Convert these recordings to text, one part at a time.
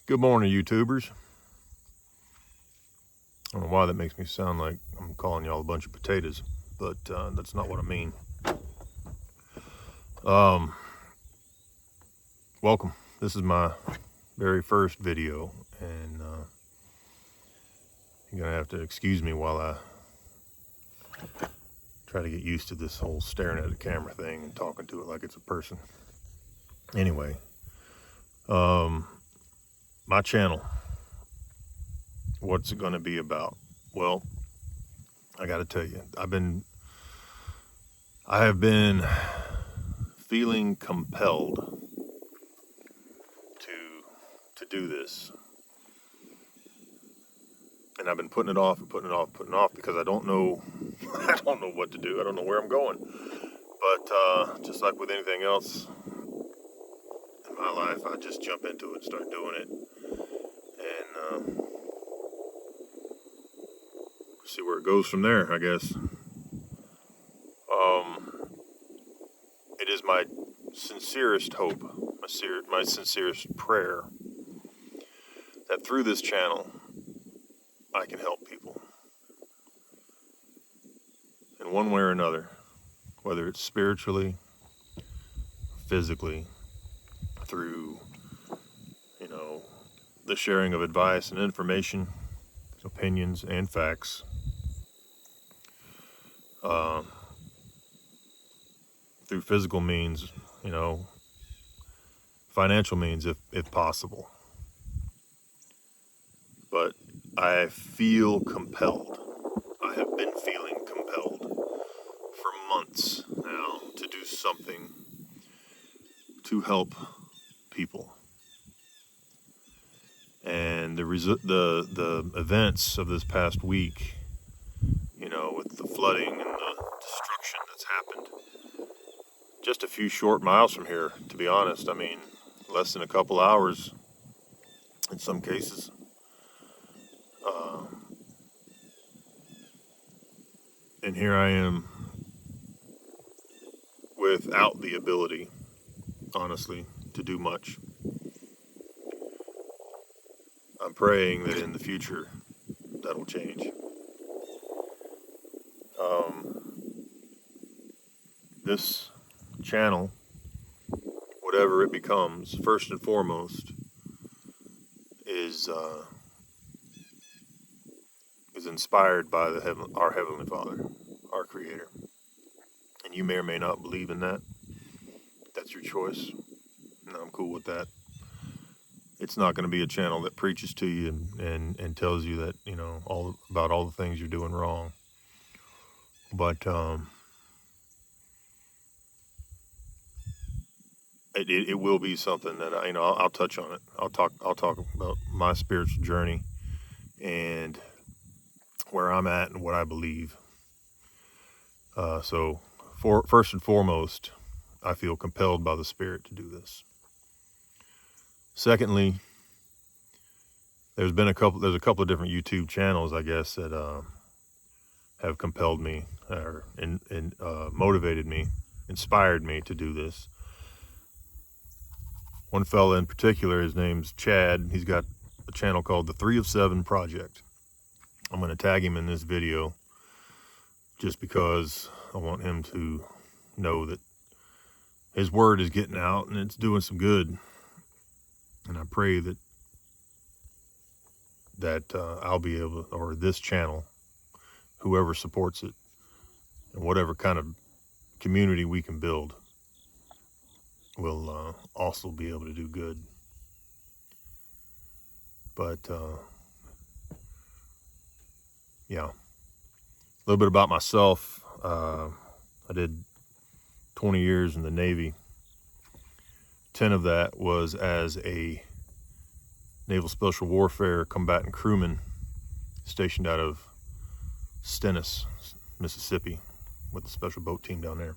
Good morning, YouTubers. I don't know why that makes me sound like I'm calling y'all a bunch of potatoes, but that's not what I mean. Welcome. This is my very first video, and you're gonna have to excuse me while I try to get used to this whole staring at the camera thing and talking to it like it's a person. Anyway, my channel, what's it gonna be about? Well, I gotta tell you, I have been feeling compelled to do this, and I've been putting it off because I don't know I don't know what to do. I don't know where I'm going. But just like with anything else in my life, I just jump into it and start doing it, and see where it goes from there, I guess. It is my sincerest hope, my sincerest prayer that through this channel I can help people in one way or another, whether it's spiritually, physically, through, the sharing of advice and information, opinions and facts, through physical means, financial means if possible. But I feel compelled. I have been feeling compelled for months now to do something to help people. And the events of this past week, with the flooding and the destruction that's happened just a few short miles from here, to be honest. I mean, less than a couple hours in some cases. And here I am without the ability, honestly, to do much. I'm praying that in the future that'll change. This channel, whatever it becomes, first and foremost, is inspired by our Heavenly Father, our Creator. And you may or may not believe in that. That's your choice. And I'm cool with that. It's not going to be a channel that preaches to you and tells you that, all about all the things you're doing wrong. But it will be something that I'll touch on it. I'll talk about my spiritual journey and where I'm at and what I believe. So first and foremost, I feel compelled by the Spirit to do this. Secondly, there's a couple of different YouTube channels, I guess, that have compelled me or motivated me, inspired me to do this. One fella in particular, his name's Chad. He's got a channel called the 3 of 7 Project. I'm going to tag him in this video just because I want him to know that his word is getting out and it's doing some good. And I pray that I'll be able, or this channel, whoever supports it, and whatever kind of community we can build, will also be able to do good. But yeah, a little bit about myself. I did 20 years in the Navy. 10 of that was as a Naval Special Warfare combatant crewman stationed out of Stennis, Mississippi, with the special boat team down there.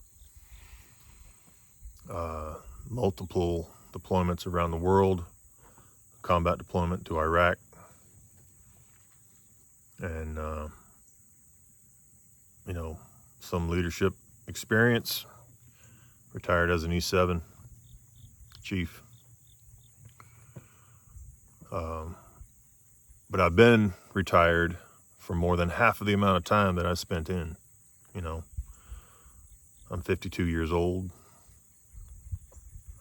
Multiple deployments around the world, combat deployment to Iraq, and some leadership experience. Retired as an E7 chief. But I've been retired for more than half of the amount of time that I spent in. You know, I'm 52 years old.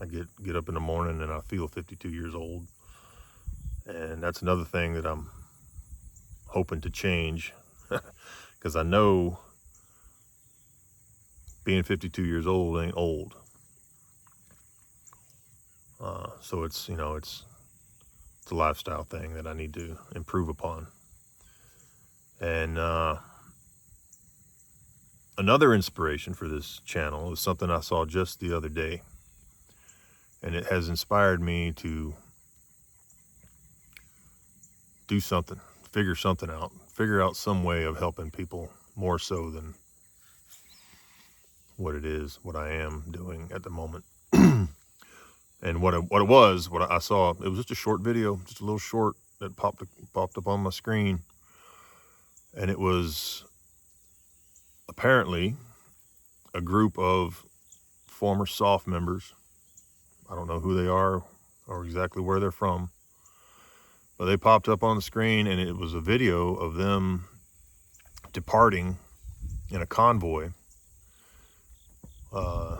I get up in the morning and I feel 52 years old. And that's another thing that I'm hoping to change, because I know being 52 years old ain't old. So it's, you know, it's a lifestyle thing that I need to improve upon. And another inspiration for this channel is something I saw just the other day, and it has inspired me to do something, figure out some way of helping people more so than what I am doing at the moment. And what I saw, it was just a short video, just a little short that popped up on my screen. And it was apparently a group of former SOF members. I don't know who they are or exactly where they're from, but they popped up on the screen, and it was a video of them departing in a convoy.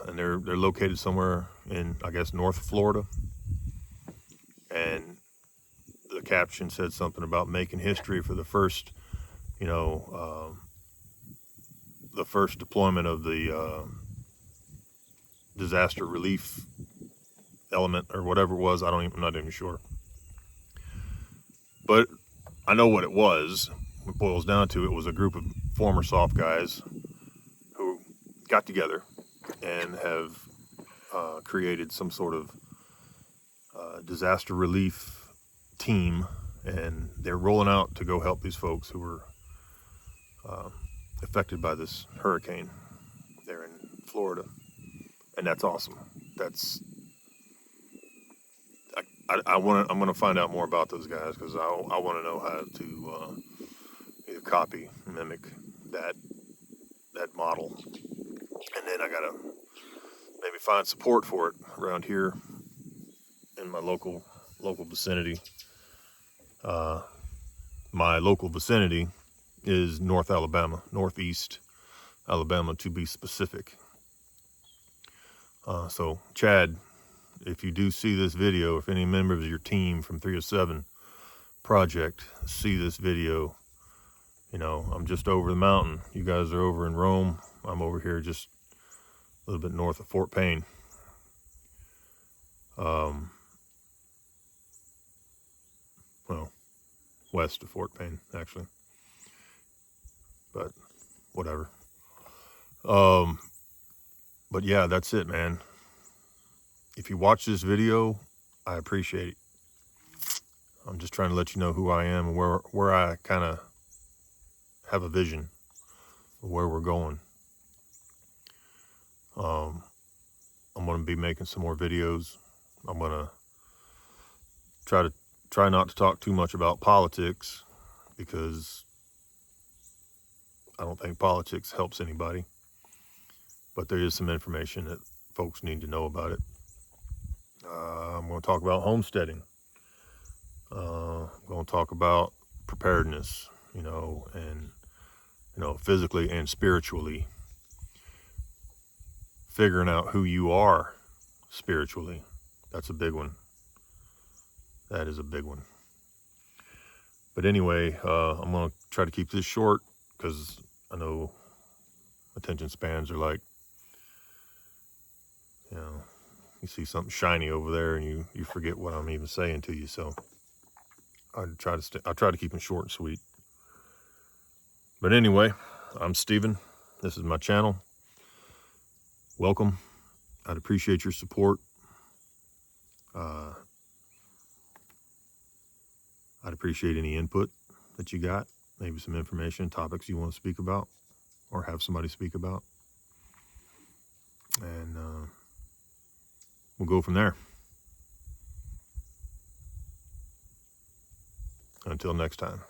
And they're located somewhere in, I guess, North Florida. And the caption said something about making history for the first, you know, the first deployment of the disaster relief element or whatever it was. I'm not even sure. But I know what it was. It boils down to, it was a group of former SOF guys who got together and have created some sort of disaster relief team, and they're rolling out to go help these folks who were affected by this hurricane there in Florida. And that's awesome. That's I'm going to find out more about those guys, because I want to know how to either copy, mimic that model, and then I got to maybe find support for it around here in my local vicinity. My local vicinity is North Alabama, Northeast Alabama to be specific. So Chad, if you do see this video, if any members of your team from 307 Project see this video, you know, I'm just over the mountain. You guys are over in Rome. I'm over here just a little bit north of Fort Payne. Well, west of Fort Payne, actually. But whatever. But yeah, that's it, man. If you watch this video, I appreciate it. I'm just trying to let you know who I am and where I kind of have a vision of where we're going. I'm going to be making some more videos. I'm going to try not to talk too much about politics, because I don't think politics helps anybody. But there is some information that folks need to know about it. I'm going to talk about homesteading. I'm going to talk about preparedness, you know, and, you know, physically and spiritually. Figuring out who you are spiritually. That's a big one. That is a big one. But anyway, I'm going to try to keep this short, because I know attention spans are like, you know, you see something shiny over there and you forget what I'm even saying to you. So I try to keep them short and sweet. But anyway, I'm Steven. This is my channel. Welcome. I'd appreciate your support. I'd appreciate any input that you got, maybe some information, topics you want to speak about or have somebody speak about. And we'll go from there. Until next time.